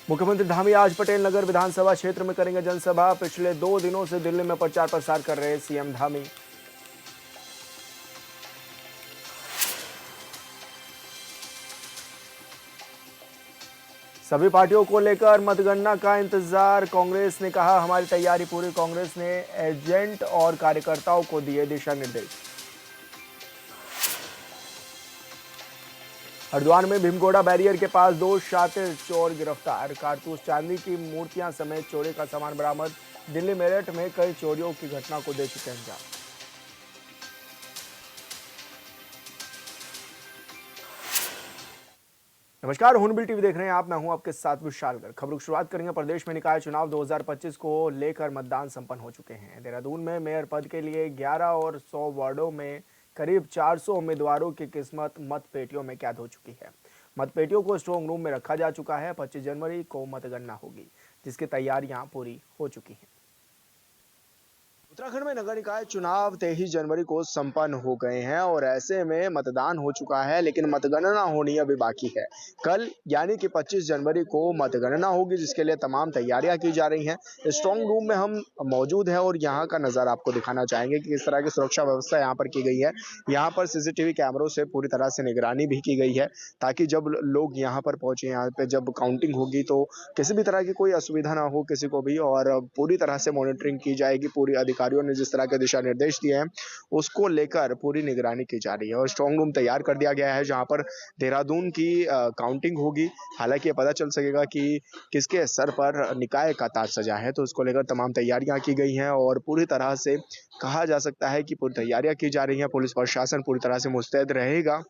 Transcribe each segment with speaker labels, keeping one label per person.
Speaker 1: मुख्यमंत्री धामी आज पटेल नगर विधानसभा क्षेत्र में करेंगे जनसभा। पिछले 2 दिनों से दिल्ली में प्रचार प्रसार कर रहे सीएम धामी। सभी पार्टियों को लेकर मतगणना का इंतजार। कांग्रेस ने कहा हमारी तैयारी पूरी। कांग्रेस ने एजेंट और कार्यकर्ताओं को दिए दिशा निर्देश। हरिद्वार में भीमगोड़ा बैरियर के पास 2 शातिर चोर गिरफ्तार। कारतूस, चांदी की मूर्तियां समेत चोरी का सामान बरामद। दिल्ली मेरठ में कई चोरियों की घटना को दे चुके अंजाम। नमस्कार, हूनबिल टीवी देख रहे हैं आप। मैं हूं आपके साथ विशाल गर्ग। खबरों की शुरुआत करेंगे। प्रदेश में निकाय चुनाव 2025 को लेकर मतदान संपन्न हो चुके हैं। देहरादून में मेयर पद के लिए 11 और 100 वार्डों में करीब 400 उम्मीदवारों की किस्मत मतपेटियों में कैद हो चुकी है। मतपेटियों को स्ट्रांग रूम में रखा जा चुका है। 25 जनवरी को मतगणना होगी, जिसकी तैयारियां पूरी हो चुकी हैं। उत्तराखंड में नगर निकाय चुनाव 23 जनवरी को संपन्न हो गए हैं और ऐसे में मतदान हो चुका है, लेकिन मतगणना होनी अभी बाकी है। कल यानी कि 25 जनवरी को मतगणना होगी, जिसके लिए तमाम तैयारियां की जा रही हैं। स्ट्रांग रूम में हम मौजूद हैं और यहाँ का नज़ारा आपको दिखाना चाहेंगे कि किस तरह की सुरक्षा व्यवस्था यहाँ पर की गई है। यहाँ पर सीसीटीवी कैमरों से पूरी तरह से निगरानी भी की गई है, ताकि जब लोग यहाँ पर पहुंचे, यहाँ पे जब काउंटिंग होगी तो किसी भी तरह की कोई असुविधा ना हो किसी को भी, और पूरी तरह से मॉनिटरिंग की जाएगी। पूरी अधिकारियों ने जिस तरह के दिशा निर्देश दिए हैं उसको लेकर पूरी निगरानी की जा रही है और स्ट्रांग रूम तैयार कर दिया गया है, जहां पर देहरादून की काउंटिंग होगी। हालांकि ये पता चल सकेगा कि किसके सर पर निकाय का ताज सजा है, तो उसको लेकर तमाम तैयारियां की गई हैं और पूरी तरह से कहा जा सकता है कि पूरी तैयारियां की जा रही हैं। पुलिस प्रशासन पूरी तरह से मुस्तैद रहेगा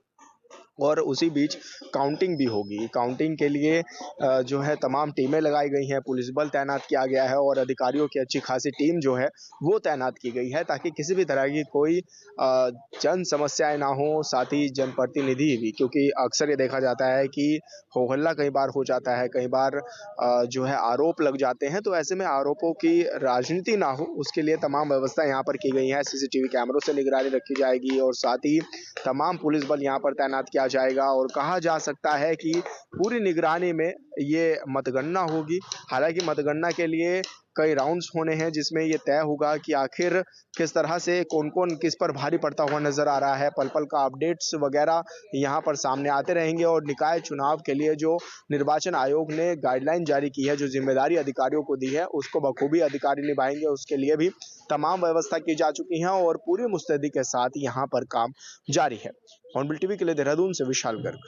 Speaker 1: और उसी बीच काउंटिंग भी होगी। काउंटिंग के लिए जो है तमाम टीमें लगाई गई हैं, पुलिस बल तैनात किया गया है और अधिकारियों की अच्छी खासी टीम जो है वो तैनात की गई है, ताकि किसी भी तरह की कोई जन समस्याएं ना हो। साथ ही जनप्रतिनिधि भी, क्योंकि अक्सर ये देखा जाता है कि हो हल्ला कई बार हो जाता है, कई बार जो है आरोप लग जाते हैं, तो ऐसे में आरोपों की राजनीति ना हो उसके लिए तमाम व्यवस्था यहाँ पर की गई है। सीसीटीवी कैमरों से निगरानी रखी जाएगी और साथ ही तमाम पुलिस बल यहाँ पर तैनात किया जाएगा और कहा जा सकता है कि पूरी निगरानी में ये मतगणना होगी। हालांकि मतगणना के लिए कई राउंड्स होने हैं, जिसमें ये तय होगा कि आखिर किस तरह से कौन कौन किस पर भारी पड़ता हुआ नजर आ रहा है। पल पल का अपडेट्स वगैरह यहाँ पर सामने आते रहेंगे और निकाय चुनाव के लिए जो निर्वाचन आयोग ने गाइडलाइन जारी की है, जो जिम्मेदारी अधिकारियों को दी है, उसको बखूबी अधिकारी निभाएंगे। उसके लिए भी तमाम व्यवस्था की जा चुकी है और पूरी मुस्तैदी के साथ यहाँ पर काम जारी है। हॉर्नबिल टीवी के लिए देहरादून से विशाल गर्ग।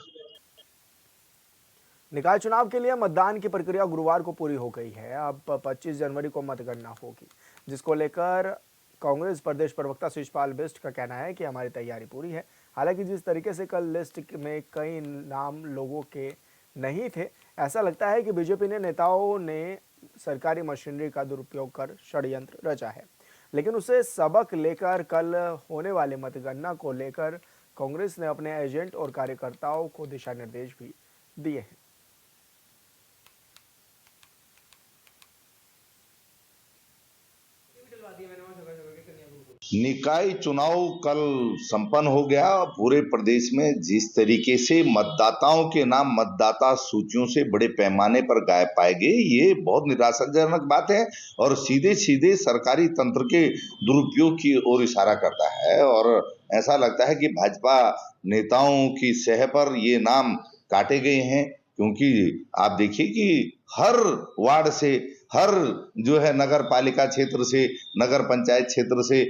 Speaker 1: निकाय चुनाव के लिए मतदान की प्रक्रिया गुरुवार को पूरी हो गई है। अब 25 जनवरी को मतगणना होगी, जिसको लेकर कांग्रेस प्रदेश प्रवक्ता शिषपाल बिष्ट का कहना है कि हमारी तैयारी पूरी है। हालांकि जिस तरीके से कल लिस्ट में कई नाम लोगों के नहीं थे, ऐसा लगता है कि बीजेपी ने नेताओं ने सरकारी मशीनरी का दुरुपयोग कर षड्यंत्र रचा है। लेकिन उसे सबक लेकर कल होने वाली मतगणना को लेकर कांग्रेस ने अपने एजेंट और कार्यकर्ताओं को दिशा निर्देश भी दिए हैं।
Speaker 2: निकाय चुनाव कल संपन्न हो गया। पूरे प्रदेश में जिस तरीके से मतदाताओं के नाम मतदाता सूचियों से बड़े पैमाने पर गायब पाए गए, ये बहुत निराशाजनक बात है और सीधे सीधे सरकारी तंत्र के दुरुपयोग की ओर इशारा करता है। और ऐसा लगता है कि भाजपा नेताओं की सह पर ये नाम काटे गए हैं, क्योंकि आप देखिए कि हर वार्ड से, हर जो है नगर पालिका क्षेत्र से, नगर पंचायत क्षेत्र से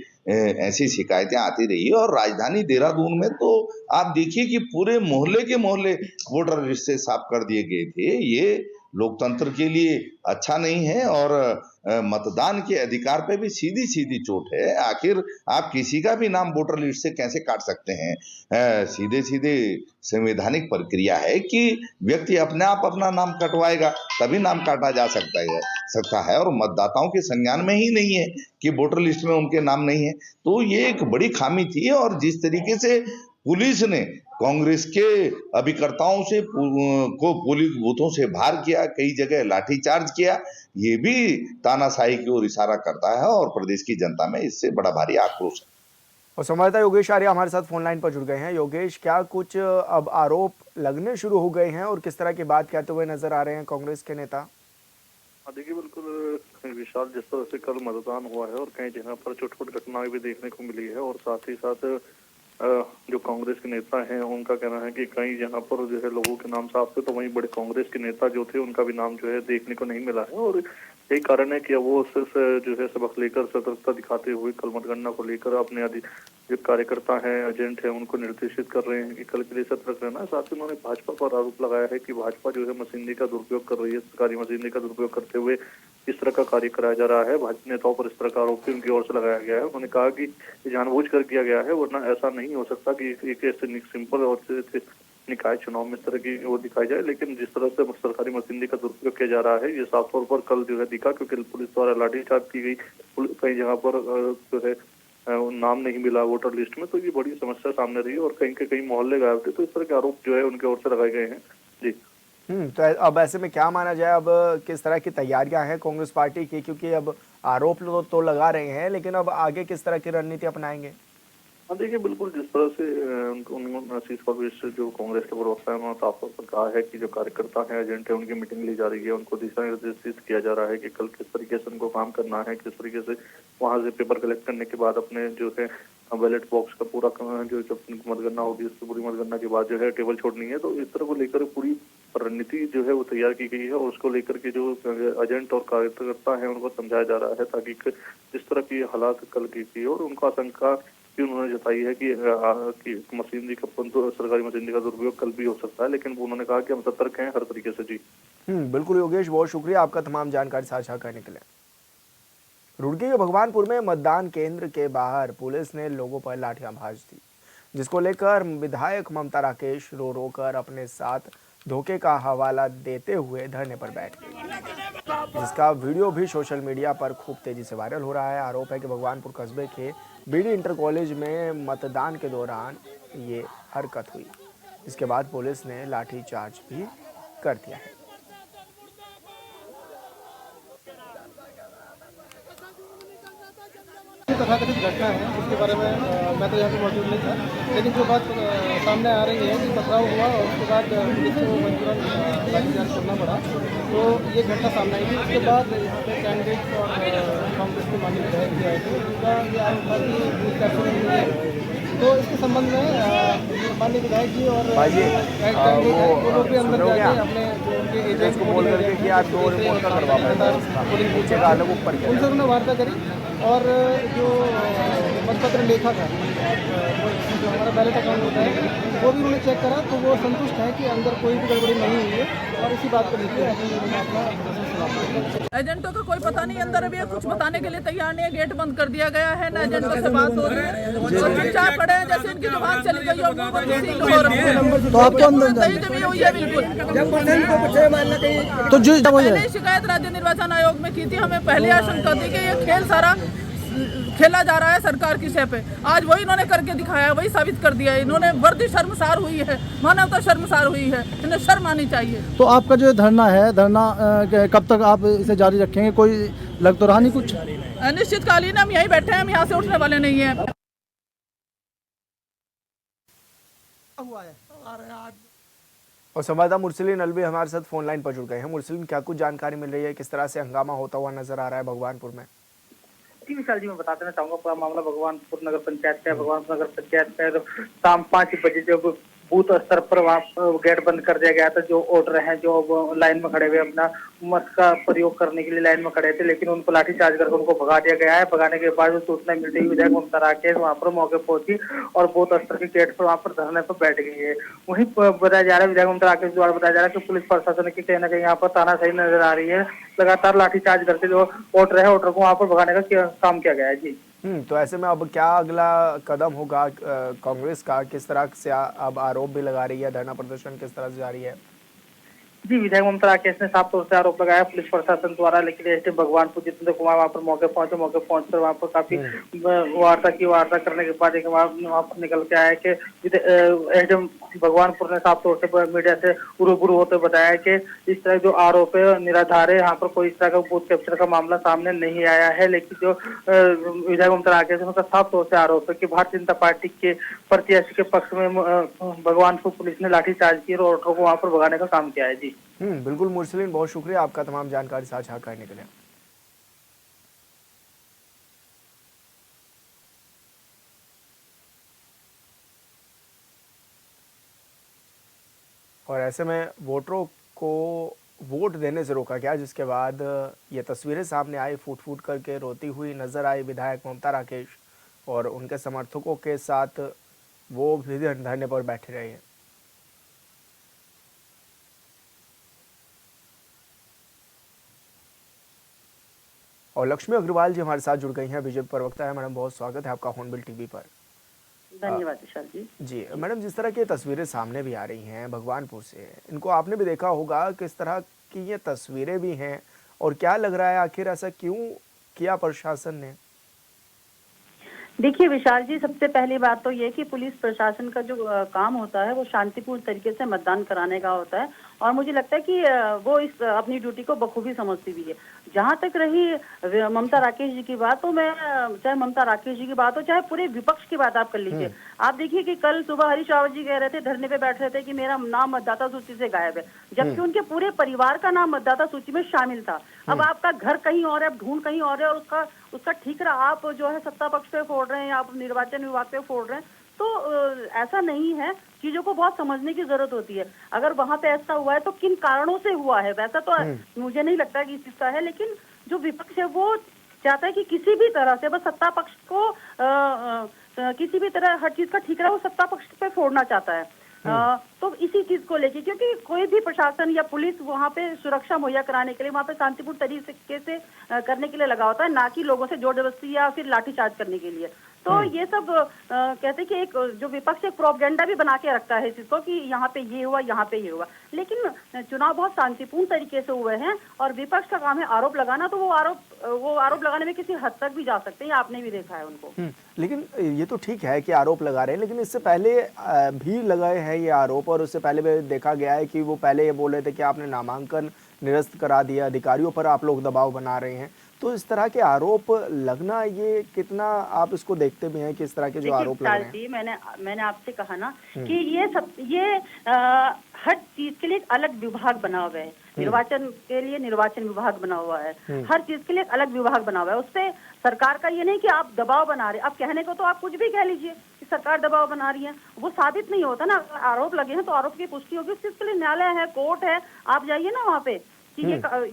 Speaker 2: ऐसी शिकायतें आती रही है। और राजधानी देहरादून में तो आप देखिए कि पूरे मोहल्ले के मोहल्ले वोटर लिस्ट से साफ कर दिए गए थे। ये लोकतंत्र के लिए अच्छा नहीं है और मतदान के अधिकार पे भी सीधी सीधी चोट है। आखिर आप किसी का भी नाम वोटर लिस्ट से कैसे काट सकते हैं? सीधे सीधे संवैधानिक प्रक्रिया है कि व्यक्ति अपने आप अपना नाम कटवाएगा, तभी नाम काटा जा सकता है और मतदाताओं के संज्ञान में ही नहीं है कि वोटर लिस्ट में उनके नाम नहीं है। तो ये एक बड़ी खामी थी और जिस तरीके से पुलिस ने कांग्रेस के अभिकर्ताओं से को पोलिंग बूथों से बाहर किया, कई जगह लाठीचार्ज किया, ये भी तानाशाही की ओर इशारा करता है और प्रदेश की जनता में इससे बड़ा भारी आक्रोश है।
Speaker 1: और संवाददाता योगेश आर्य हमारे साथ फोन लाइन पर जुड़ गए हैं। योगेश, क्या कुछ अब आरोप लगने शुरू हो गए हैं और किस तरह की बात कहते हुए नजर आ रहे हैं कांग्रेस के नेता?
Speaker 3: देखिए, बिल्कुल विशाल, जिस तरह से कल मतदान हुआ है और कई जगह पर छोटी-छोटी घटनाएं भी देखने को मिली है और साथ ही साथ जो कांग्रेस के नेता हैं उनका कहना है कि कई जगह पर जो है लोगों के नाम साफ थे, तो वहीं बड़े कांग्रेस के नेता जो थे उनका भी नाम जो है देखने को नहीं मिला है। और यही कारण है कि वो सिर्फ जो है सबक लेकर सतर्कता दिखाते हुए कल मतगणना को लेकर अपने जो कार्यकर्ता हैं, एजेंट हैं, उनको निर्देशित कर रहे हैं कि कल के लिए सतर्क रहना है। साथ ही उन्होंने भाजपा पर आरोप लगाया है कि भाजपा जो है मशीनरी का दुरुपयोग कर रही है, सरकारी मशीनरी का दुरुपयोग करते हुए इस तरह का कार्य कराया जा रहा है। भाजपा नेताओं पर इस तरह का आरोप भी उनकी ओर से लगाया गया है। उन्होंने कहा कि जानबूझ कर किया गया है, वरना ऐसा नहीं हो सकता कि एक ऐसे सिंपल और निकाय चुनाव में इस तरह की वो दिखाई जाए। लेकिन जिस तरह से सरकारी मशीनरी का दुरुपयोग किया जा रहा है, ये साफ तौर पर कल जो है दिखा, क्योंकि पुलिस द्वारा लाठीचार्ज की गई, कई जगह पर जो है नाम नहीं मिला वोटर लिस्ट में, तो ये बड़ी समस्या सामने रही और कहीं के कई मोहल्ले गायब थे। तो इस तरह के आरोप जो है उनके ओर से लगाए गए हैं। जी।
Speaker 1: तो अब ऐसे में क्या माना जाए, अब किस तरह की तैयारियां हैं कांग्रेस पार्टी की? क्योंकि अब आरोप तो लगा रहे हैं, लेकिन अब आगे किस तरह की रणनीति अपनाएंगे?
Speaker 3: देखिए, बिल्कुल जिस तरह से उन्होंने आशीष परवेश जो कांग्रेस के प्रवक्ता है, उन्होंने साफ तौर पर कहा है कि जो कार्यकर्ता हैं, एजेंट है, उनकी मीटिंग ली जा रही है, उनको दिशा निर्देशित किया जा रहा है कि कल किस तरीके से उनको काम करना है, किस तरीके से वहां से पेपर कलेक्ट करने के बाद अपने जो है बैलेट बॉक्स का पूरा जो जब मतगणना होगी उसकी पूरी मतगणना के बाद जो है टेबल छोड़नी है। तो इस तरह को लेकर पूरी रणनीति जो है वो तैयार की गई है और उसको लेकर के जो एजेंट और कार्यकर्ता है उनको समझाया जा रहा है, ताकि जिस तरह की हालात कल की थी और उनको आशंका उन्होंने जताई है कि मशीनरी का सरकारी मशीनरी का दुरुपयोग कल भी हो सकता है, लेकिन उन्होंने कहा कि हम सतर्क हैं हर तरीके से। जी
Speaker 1: बिल्कुल योगेश, बहुत शुक्रिया आपका तमाम जानकारी साझा करने के लिए। रुड़की के भगवानपुर में मतदान केंद्र के बाहर पुलिस ने लोगों पर लाठियां भाज दी, जिसको लेकर विधायक ममता राकेश रो रो कर अपने साथ धोखे का हवाला देते हुए धरने पर बैठ गई, जिसका वीडियो भी सोशल मीडिया पर खूब तेजी से वायरल हो रहा है। आरोप है कि भगवानपुर कस्बे के बीडी इंटर कॉलेज में मतदान के दौरान ये हरकत हुई, जिसके बाद पुलिस ने लाठीचार्ज भी कर दिया है।
Speaker 4: तथाकथित घटना है, उसके बारे में मैं तो यहाँ पे मौजूद नहीं था, लेकिन जो बात सामने आ रही है कि पथराव हुआ और उसके बाद पुलिस को मजबूरन लाठीचार्ज करना पड़ा, तो ये घटना सामने आई थी। उसके बाद यहाँ पे कैंडिडेट और कांग्रेस के माननीय विधायक भी आए थे, उनका ये आरोप था कि पुलिस कैसे नहीं है। तो इसके संबंध में माननीय विधायक जी और कैंडिडेट है वो लोग भी अंदर जाके अपने जो उनके एजेंट को बोल करके कि आप दो रिपोर्ट का करवा उनसे उन्होंने वार्ता करी और जो मतपत्र लेखा था, जो हमारा बैलेट अकाउंट होता है, वो भी उन्होंने चेक करा, तो वो संतुष्ट है कि अंदर कोई भी गड़बड़ी नहीं हुई है और इसी बात को लेकर अपना
Speaker 5: एजेंटों का कोई पता नहीं, अंदर अभी कुछ बताने के लिए तैयार नहीं है। गेट बंद कर दिया गया है, ना एजेंटों से बात हो रही है, चुपचाप खड़े हैं जैसे उनकी जुबान चली गई हो। तो आपको अंदर हुई है बिल्कुल। तो जो पहले शिकायत राज्य निर्वाचन आयोग में की थी, हमें पहले आशंका थी कि ये खेल सारा खेला जा रहा है सरकार की शय पे। आज वही इन्होंने करके दिखाया, वही साबित कर दिया है। इन्होंने वर्दी शर्मसार हुई है, मानवता शर्मसार हुई है, इन्हें शर्म आनी चाहिए।
Speaker 4: तो आपका जो धरना है, धरना कब तक आप इसे जारी रखेंगे? कोई लग तो रहा नहीं कुछ?
Speaker 5: अनिश्चितकालीन हम यहीं बैठे हैं, हम यहाँ से उठने वाले नहीं है।
Speaker 1: और संवाददाता मुरसलीन अलवी हमारे साथ फोन लाइन पर जुड़ गए हैं। मुरसलीन, क्या कुछ जानकारी मिल रही है, किस तरह से हंगामा होता हुआ नजर आ रहा है भगवानपुर में?
Speaker 6: विशाल जी, मैं बता देना चाहूंगा पूरा मामला भगवानपुर नगर पंचायत का है। भगवानपुर नगर पंचायत का तो शाम 5 बजे जब बूथ स्तर पर वहाँ गेट बंद कर दिया गया था, जो वोटर हैं जो लाइन में खड़े हुए अपना मत का प्रयोग करने के लिए लाइन में खड़े थे, लेकिन उनको लाठीचार्ज करके उनको भगा दिया गया है। भगाने के बाद सूचना मिलती ही विधायक ममता राकेश वहाँ पर मौके पहुंची और बूथ स्तर के गेट पर वहाँ पर धरने पर बैठ गई है। वहीं बताया जा रहा है, विधायक ममता राकेश द्वारा बताया जा रहा है कि पुलिस प्रशासन की कहीं ना कहीं यहाँ पर तानाशाही नजर आ रही है। लगातार लाठीचार्ज करके जो वोटर है, वोटर को वहाँ पर भगाने का काम किया गया है। जी
Speaker 1: तो ऐसे में अब क्या अगला कदम होगा कांग्रेस का? किस तरह से अब आरोप भी लगा रही है, धरना प्रदर्शन किस तरह से जारी है?
Speaker 6: जी, विधायक ममता राकेश ने साफ तौर से आरोप लगाया पुलिस प्रशासन द्वारा, लेकिन एसडीएम भगवानपुर जितेंद्र कुमार वहाँ पर मौके पहुंचकर वहाँ पर काफी वार्ता करने के बाद वहाँ पर निकल के आया कि एसडीएम भगवानपुर ने साफ तौर से मीडिया से रूबरू होते बताया कि इस तरह जो आरोप है निराधार है, यहाँ पर कोई इस तरह का बूथ कैप्चर का मामला सामने नहीं आया है। लेकिन जो विधायक ममता राकेश उनका साफ तौर से आरोप है कि भारतीय जनता पार्टी के प्रत्याशी के पक्ष में भगवानपुर पुलिस ने लाठीचार्ज की और ऑटो को वहां पर भगाने का काम किया है। जी
Speaker 1: बिल्कुल मुरसलीन, बहुत शुक्रिया आपका तमाम जानकारी साझा करने के लिए। और ऐसे में वोटरों को वोट देने से रोका गया, जिसके बाद ये तस्वीरें सामने आई। फूट फूट करके रोती हुई नजर आई विधायक ममता राकेश और उनके समर्थकों के साथ वो भी धरने पर बैठे रहे हैं। और लक्ष्मी अग्रवाल जी हमारे साथ जुड़ गई हैं, बीजेपी प्रवक्ता है। मैडम, बहुत स्वागत है आपका हॉर्नबिल टीवी पर।
Speaker 7: धन्यवाद विशाल जी।
Speaker 1: जी मैडम, जिस तरह की तस्वीरें सामने भी आ रही हैं भगवानपुर से, इनको आपने भी देखा होगा, किस तरह की ये तस्वीरें भी हैं और क्या लग रहा है आखिर ऐसा क्यों किया प्रशासन ने?
Speaker 7: देखिए विशाल जी, सबसे पहली बात तो ये कि पुलिस प्रशासन का जो काम होता है वो शांतिपूर्ण तरीके से मतदान कराने का होता है और मुझे लगता है कि वो इस अपनी ड्यूटी को बखूबी समझती भी है। जहां तक रही ममता राकेश जी की बात, तो मैं चाहे ममता राकेश जी की बात हो चाहे पूरे विपक्ष की बात आप कर लीजिए। आप देखिए कि कल सुबह हरीश रावत जी कह रहे थे, धरने पे बैठ रहे थे कि मेरा नाम मतदाता सूची से गायब है, जबकि उनके पूरे परिवार का नाम मतदाता सूची में शामिल था। अब आपका घर कहीं और है, ढूंढ कहीं और है और उसका ठीकरा आप जो है सत्ता पक्ष पे फोड़ रहे हैं, आप निर्वाचन विभाग पे फोड़ रहे हैं। तो ऐसा नहीं है, चीजों को बहुत समझने की जरूरत होती है। अगर वहां पे ऐसा हुआ है तो किन कारणों से हुआ है, वैसा तो मुझे नहीं लगता कि इस चीज का है। लेकिन जो विपक्ष है वो चाहता है कि किसी भी तरह से बस सत्ता पक्ष को किसी भी तरह हर चीज का ठीकरा वो सत्ता पक्ष पे फोड़ना चाहता है। तो इसी चीज को लेके, क्योंकि कोई भी प्रशासन या पुलिस वहां पे सुरक्षा मुहैया कराने के लिए, वहां पे शांतिपूर्ण तरीके से करने के लिए लगा होता है, ना कि लोगों से जोर जबरदस्ती या फिर लाठीचार्ज करने के लिए। तो ये सब कहते हैं कि एक जो विपक्ष एक प्रोपेगेंडा भी बना के रखता है इस चीज को कि यहाँ पे ये हुआ, यहाँ पे ये हुआ। लेकिन चुनाव बहुत शांतिपूर्ण तरीके से हुए हैं और विपक्ष का काम है आरोप लगाना। तो वो आरोप लगाने में किसी हद तक भी जा सकते हैं, आपने भी देखा है उनको।
Speaker 1: लेकिन ये तो ठीक है कि आरोप लगा रहे हैं, लेकिन इससे पहले भी लगाए हैं ये आरोप और उससे पहले भी देखा गया है कि वो पहले ये बोल रहे थे कि आपने नामांकन निरस्त करा दिया, अधिकारियों पर आप लोग दबाव बना रहे हैं। तो इस तरह के आरोप लगना, ये कितना आप इसको देखते भी हैं कि इस तरह के जो आरोप लग रहे हैं?
Speaker 7: मैंने आपसे कहा ना कि ये हर चीज के लिए एक अलग विभाग बना हुआ है। निर्वाचन के लिए निर्वाचन विभाग बना हुआ है, हर चीज के लिए एक अलग विभाग बना हुआ है। उसपे सरकार का ये नहीं कि आप दबाव बना रहे, आप कहने को तो आप कुछ भी कह लीजिए कि सरकार दबाव बना रही है, वो साबित नहीं होता ना। आरोप लगे हैं तो आरोप की पुष्टि होगी, उस चीज के लिए न्यायालय है, कोर्ट है, आप जाइए ना वहाँ पे कि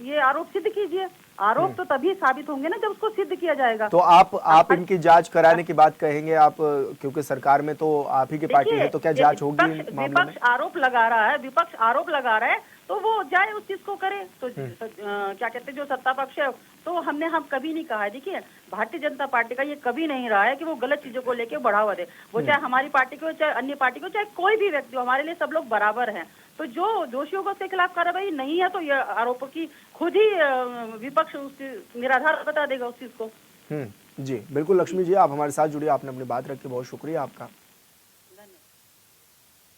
Speaker 7: ये आरोप सिद्ध कीजिए। आरोप तो तभी साबित होंगे ना जब उसको सिद्ध किया जाएगा।
Speaker 1: तो आप इनकी जांच कराने की बात कहेंगे आप, क्योंकि सरकार में तो आप ही की पार्टी है, तो क्या जांच होगी
Speaker 7: विपक्ष आरोप लगा रहा है, विपक्ष आरोप लगा रहा है तो वो जाए उस चीज को करे। तो क्या कहते हैं जो सत्ता पक्ष है, तो हम कभी नहीं कहा है। देखिए भारतीय जनता पार्टी का ये कभी नहीं रहा है कि वो गलत चीजों को लेके बढ़ावा दे, वो चाहे हमारी पार्टी को, चाहे अन्य पार्टी को, चाहे कोई भी व्यक्ति हो, हमारे लिए सब लोग बराबर हैं। तो जो दोषियों को उसके खिलाफ कार्रवाई नहीं है तो ये आरोपों की खुद ही विपक्ष निराधार बता देगा उस चीज को।
Speaker 1: जी बिल्कुल। लक्ष्मी जी, आप हमारे साथ जुड़ी, आपने अपनी बात रखी, बहुत शुक्रिया आपका।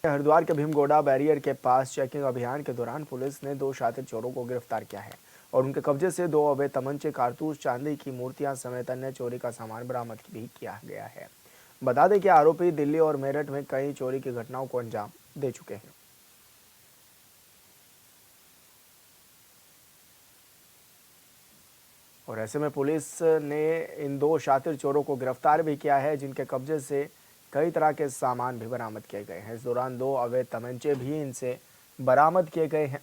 Speaker 1: हरिद्वार के भीमगोड़ा बैरियर के पास चेकिंग अभियान के दौरान पुलिस ने 2 शातिर चोरों को गिरफ्तार किया है और उनके कब्जे से 2 अवैध तमंचे, कारतूस, चांदी की मूर्तियां समेत अन्य चोरी का सामान बरामद भी किया गया है। बता दें कि आरोपी दिल्ली और मेरठ में कई चोरी की घटनाओं को अंजाम दे चुके हैं। और ऐसे में पुलिस ने इन 2 शातिर चोरों को गिरफ्तार भी किया है, जिनके कब्जे से कई तरह के सामान भी बरामद किए गए हैं। इस दौरान 2 अवैध तमंचे भी इनसे बरामद किए गए हैं।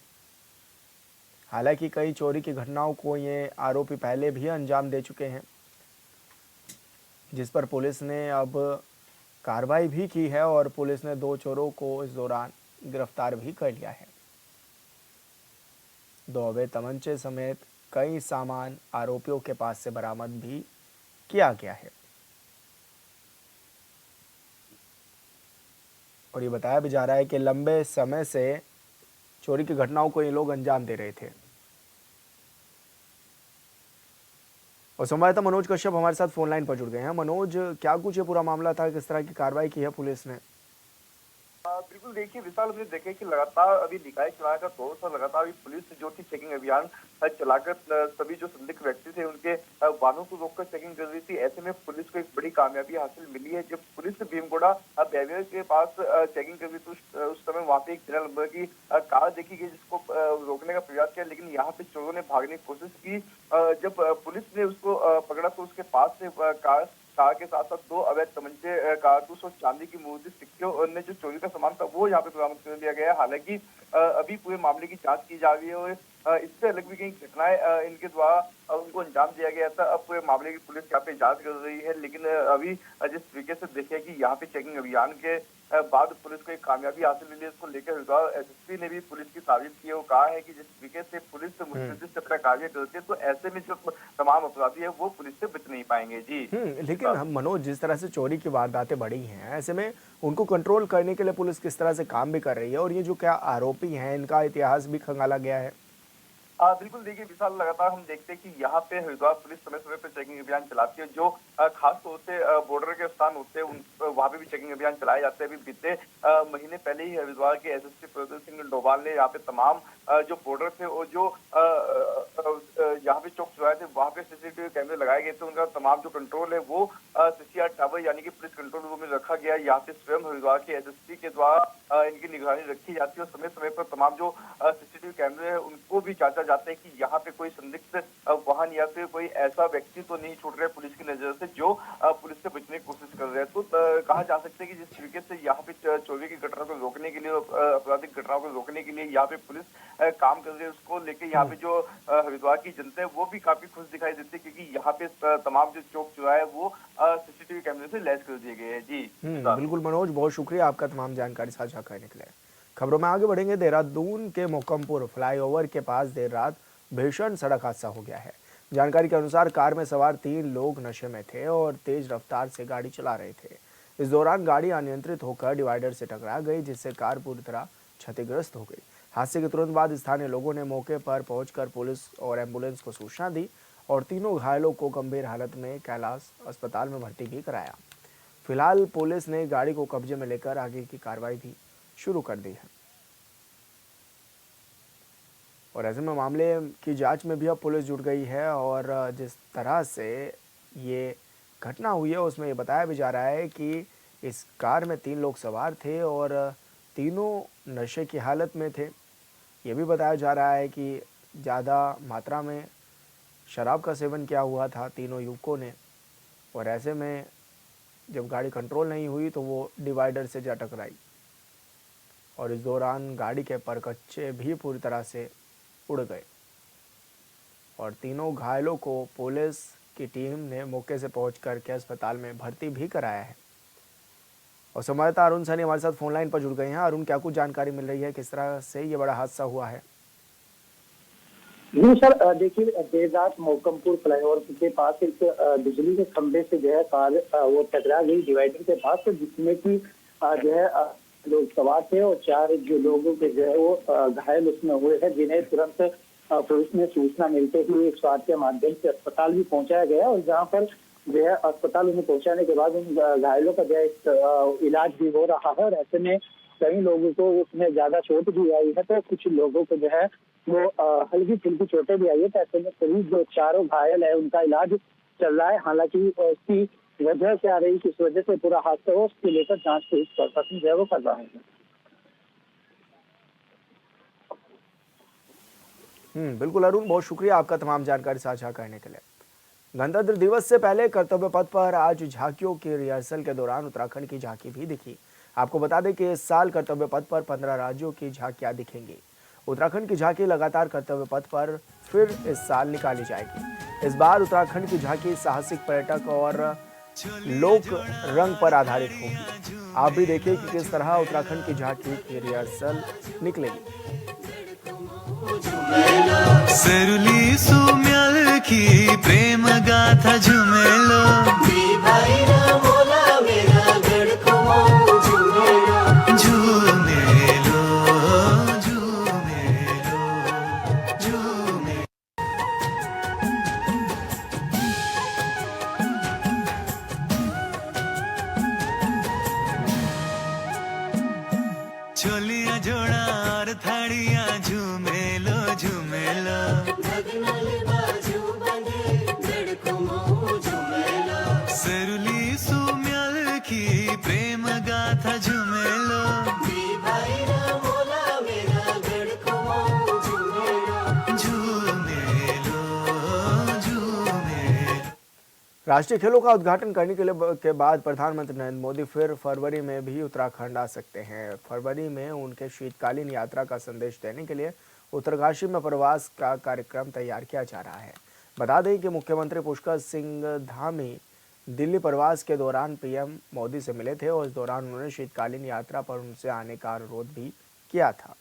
Speaker 1: हालांकि कई चोरी की घटनाओं को ये आरोपी पहले भी अंजाम दे चुके हैं, जिस पर पुलिस ने अब कार्रवाई भी की है और पुलिस ने 2 चोरों को इस दौरान गिरफ्तार भी कर लिया है। 2 अवैध तमंचे समेत कई सामान आरोपियों के पास से बरामद भी किया गया है। और ये बताया भी जा रहा है कि लंबे समय से चोरी की घटनाओं को ये लोग अंजाम दे रहे थे। और संवाददाता मनोज कश्यप हमारे साथ फोन लाइन पर जुड़ गए हैं। मनोज, क्या कुछ ये पूरा मामला था, किस तरह की कार्रवाई की है पुलिस ने?
Speaker 8: बिल्कुल देखिए विशाल, हमने देखे कि लगातार अभी निकाय चुनाव का दौर था, लगातार अभी पुलिस जो थी चेकिंग अभियान चलाकर सभी जो संदिग्ध व्यक्ति थे उनके वाहनों को रोककर चेकिंग कर रही थी। ऐसे में पुलिस को एक बड़ी कामयाबी हासिल मिली है। जब पुलिस भीमगोड़ा बैरियर के पास चेकिंग कर रही थी उस समय वहां पे एक 13 नंबर की कार देखी गई जिसको रोकने का प्रयास किया, लेकिन यहाँ पे चोरों ने भागने की कोशिश की। जब पुलिस ने उसको पकड़ा तो उसके पास से कार के साथ साथ 2 अवैध तमंचे, कारतूस और चांदी की मूर्ति, सिक्के और जो चोरी का सामान था वो यहाँ पे बरामद कर लिया गया है। हालांकि अभी पूरे मामले की जांच की जा रही है और इससे अलग भी कई घटनाएं इनके द्वारा उनको अंजाम दिया गया था। अब पूरे मामले की पुलिस यहाँ पे जांच कर रही है, लेकिन अभी जिस तरीके से देखे कि यहाँ पे चेकिंग अभियान के बाद पुलिस को एक कामयाबी हासिल मिली, इसको लेकर हरिद्वार एसएसपी ने भी पुलिस की तारीफ की है। वो कहा है कि जिस तरीके से पुलिस मुस्तैदी से अपना कार्य करती है तो ऐसे में जो तमाम अपराधी है वो पुलिस से बच नहीं पाएंगे। जी
Speaker 1: लेकिन हम मनोज, जिस तरह से चोरी की वारदातें बढ़ी हैं, ऐसे में उनको कंट्रोल करने के लिए पुलिस किस तरह से काम भी कर रही है और ये जो क्या आरोपी हैं इनका इतिहास भी खंगाला गया है?
Speaker 8: बिल्कुल देखिए विशाल, लगातार हम देखते हैं कि यहाँ पे हरिद्वार पुलिस समय समय पर चेकिंग अभियान चलाती है। जो खास तौर से बॉर्डर के स्थान होते हैं वहाँ पे भी चेकिंग अभियान चलाए जाते हैं। अभी बीते महीने पहले ही हरिद्वार के एसएसपी प्रदीप सिंह डोभाल ने यहाँ पे तमाम जो बॉर्डर थे और जो यहाँ पे चौक चौराहे थे वहाँ पे सीसीटीवी कैमरे लगाए गए थे। उनका तमाम जो कंट्रोल है वो सीसीआर टावर यानी कि पुलिस कंट्रोल रूम में रखा गया। यहाँ पे स्वयं हरिद्वार के एसएसपी के द्वारा इनकी निगरानी रखी जाती है और समय समय पर तमाम जो सीसीटीवी कैमरे है उनको भी जांचा जाता है कि यहाँ पे कोई संदिग्ध वाहन या फिर कोई ऐसा व्यक्ति तो नहीं छूट रहा है पुलिस की नजर से जो पुलिस से बचने की कोशिश कर रहे हैं। तो कहा जा सकता है कि जिस तरीके से यहाँ पे चोरी की घटना को रोकने के लिए, आपराधिक घटनाओं को रोकने के लिए यहाँ पे पुलिस काम कर रही है, उसको लेकर यहाँ पे जो हरिद्वार की जनता है वो भी काफी खुश दिखाई देती है क्योंकि यहाँ पे तमाम जो चौक चौराहे वो सीसीटीवी कैमरे से लैस कर दिए गए हैं। जी
Speaker 1: बिल्कुल मनोज, बहुत शुक्रिया आपका तमाम जानकारी साझा करने के लिए। खबरों में आगे बढ़ेंगे। देहरादून के मोकमपुर फ्लाईओवर के पास देर रात भीषण सड़क हादसा हो गया है। जानकारी के अनुसार कार में सवार 3 लोग नशे में थे और तेज रफ्तार से गाड़ी चला रहे थे। इस दौरान गाड़ी अनियंत्रित होकर डिवाइडर से टकरा गई जिससे कार पूरी तरह क्षतिग्रस्त हो गई। हादसे के तुरंत बाद स्थानीय लोगों ने मौके पर पहुंचकर पुलिस और एम्बुलेंस को सूचना दी और तीनों घायलों को गंभीर हालत में कैलाश अस्पताल में भर्ती भी कराया। फिलहाल पुलिस ने गाड़ी को कब्जे में लेकर आगे की कार्रवाई भी शुरू कर दी है और ऐसे में मामले की जांच में भी अब पुलिस जुट गई है और जिस तरह से ये घटना हुई है उसमें ये बताया भी जा रहा है कि इस कार में 3 लोग सवार थे और तीनों नशे की हालत में थे। ये भी बताया जा रहा है कि ज़्यादा मात्रा में शराब का सेवन किया हुआ था तीनों युवकों ने और ऐसे में जब गाड़ी कंट्रोल नहीं हुई तो वो डिवाइडर से जा टकराई और इस दौरान गाड़ी के परकच्चे भी पूरी तरह से उड़ गए और तीनों घायलों को पुलिस की टीम ने मौके से पहुंचकर के अस्पताल में भर्ती भी कराया है। और संवाददाता अरुण सैनी हमारे साथ फोन लाइन पर जुड़ गए हैं। अरुण, क्या कुछ जानकारी मिल रही है, किस तरह से ये बड़ा हादसा हुआ है?
Speaker 9: जी सर, देखिए देर रात मोकमपुर फ्लाईओवर के पास एक बिजली के खंभे से जो है कार वो टकरा गई डिवाइडर के पास, जिसमें कि जो है लोग सवार थे और 4 जो लोगों के जो है वो घायल उसमें हुए हैं, जिन्हें तुरंत पुलिस ने सूचना मिलते ही 108 के माध्यम से अस्पताल भी पहुंचाया गया और जहां पर जो है अस्पताल उन्हें पहुंचाने के बाद उन घायलों का जो है इलाज भी हो रहा है और ऐसे में कई लोगों को उसमें ज्यादा चोट भी आई है तो कुछ लोगों को जो है वो हल्की फुल्की चोटें भी आई है। तो ऐसे में सभी जो 4 घायल है उनका इलाज चल रहा है। हालांकि उसकी वजह क्या रही, किस वजह से पूरा हादसा हो, उसको लेकर जांच पुलिस प्रशासन जो है वो कर रहा है।
Speaker 1: बिल्कुल अरुण, बहुत शुक्रिया आपका तमाम जानकारी साझा करने के लिए। गणतंत्र दिवस से पहले कर्तव्य पथ पर आज झांकियों की रिहर्सल के दौरान उत्तराखंड की झांकी भी दिखी। आपको बता दें कि इस साल कर्तव्य पथ पर 15 राज्यों की झांकियां दिखेंगी। उत्तराखंड की झांकी लगातार कर्तव्य पथ पर फिर इस साल निकाली जाएगी। इस बार उत्तराखंड की झांकी साहसिक पर्यटक और लोक रंग पर आधारित होगी। आप भी देखिए कि किस तरह उत्तराखंड की झांकी की रिहर्सल निकलेगी।
Speaker 10: सरुली सुम्याल की प्रेम गाथा झुमेलो चोलियां जोड़ा और थाड़ियां झूमे लो सरुली सुम्यल की प्रेम गाथा झूमे लो
Speaker 1: राष्ट्रीय खेलों का उद्घाटन करने के बाद प्रधानमंत्री नरेंद्र मोदी फिर फरवरी में भी उत्तराखंड आ सकते हैं। फरवरी में उनके शीतकालीन यात्रा का संदेश देने के लिए उत्तरकाशी में प्रवास का कार्यक्रम तैयार किया जा रहा है। बता दें कि मुख्यमंत्री पुष्कर सिंह धामी दिल्ली प्रवास के दौरान पीएम मोदी से मिले थे और इस दौरान उन्होंने शीतकालीन यात्रा पर उनसे आने का अनुरोध भी किया था।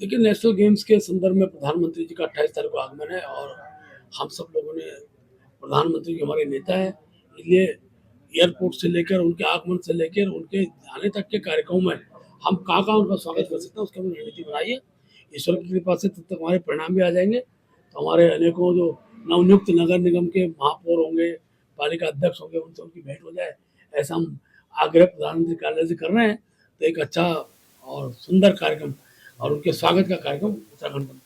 Speaker 11: देखिए, नेशनल गेम्स के संदर्भ में प्रधानमंत्री जी का 28 तारीख को आगमन है और हम सब लोगों ने प्रधानमंत्री जी हमारे नेता है, इसलिए एयरपोर्ट से लेकर उनके आगमन से लेकर उनके आने तक के कार्यक्रमों में हम कहाँ उनका स्वागत कर सकते हैं उसकी हमने रणनीति बनाई है। ईश्वर की कृपा से तब तक हमारे परिणाम भी आ जाएंगे तो हमारे अनेकों जो नवनियुक्त नगर निगम के महापौर होंगे, पालिका अध्यक्ष होंगे, उनसे उनकी भेंट हो जाए, ऐसा हम आग्रह प्रधानमंत्री कार्यालय से कर रहे हैं। तो एक अच्छा और सुंदर कार्यक्रम और उनके स्वागत का कार्यक्रम उत्तराखंड में।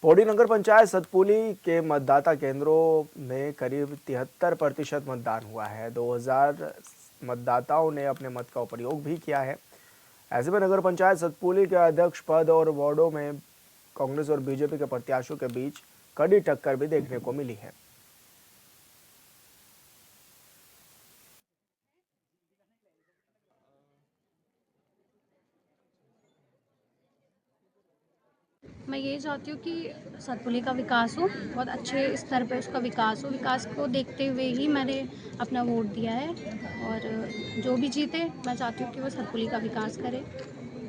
Speaker 1: पौड़ी नगर पंचायत सतपुली के मतदाता केंद्रों में करीब 73% मतदान हुआ है। 2000 मतदाताओं ने अपने मत का प्रयोग भी किया है। ऐसे में नगर पंचायत सतपुली के अध्यक्ष पद और वार्डों में कांग्रेस और बीजेपी के प्रत्याशियों के बीच कड़ी टक्कर भी देखने को मिली है।
Speaker 12: मैं ये चाहती हूँ कि सतपुली का विकास हो, बहुत अच्छे स्तर पर उसका विकास हो। विकास को देखते हुए ही मैंने अपना वोट दिया है और जो भी जीते मैं चाहती हूँ कि वो सतपुली का विकास करे।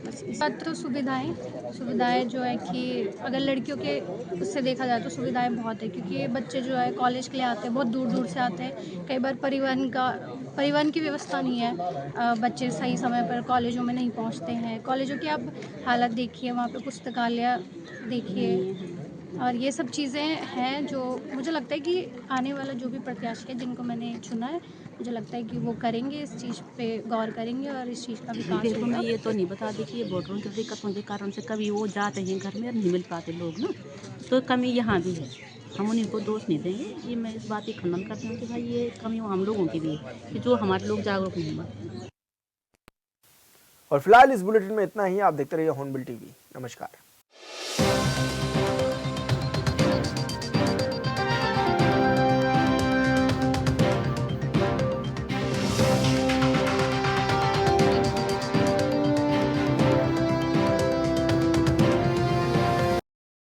Speaker 12: बस इस बात तो सुविधाएं जो है कि अगर लड़कियों के उससे देखा जाए तो सुविधाएं बहुत है, क्योंकि बच्चे जो है कॉलेज के लिए आते हैं, बहुत दूर दूर से आते हैं। कई बार परिवहन की व्यवस्था नहीं है, बच्चे सही समय पर कॉलेजों में नहीं पहुंचते हैं। कॉलेजों की आप हालत देखिए, वहाँ पे पुस्तकालय देखिए, और ये सब चीज़ें हैं जो मुझे लगता है कि आने वाला जो भी प्रत्याशी है जिनको मैंने चुना है, मुझे लगता है कि वो करेंगे, इस चीज़ पे गौर करेंगे और इस चीज़ का विकास
Speaker 13: देखो, मैं ये तो नहीं बता दी कि ये वोटरों की दिक्कतों के कारण से कभी वो जाते हैं घर में और नहीं मिल पाते लोग ना, तो कमी यहाँ भी है। हम उन्हीं को दोष नहीं देंगे, ये मैं इस बात की खंडन करती हूँ कि भाई ये कमी हम लोगों की भी है कि जो हमारे लोग जागरूक नहीं हुए।
Speaker 1: और फिलहाल इस बुलेटिन में इतना ही। आप देखते रहिए हॉर्नबिल टीवी। नमस्कार।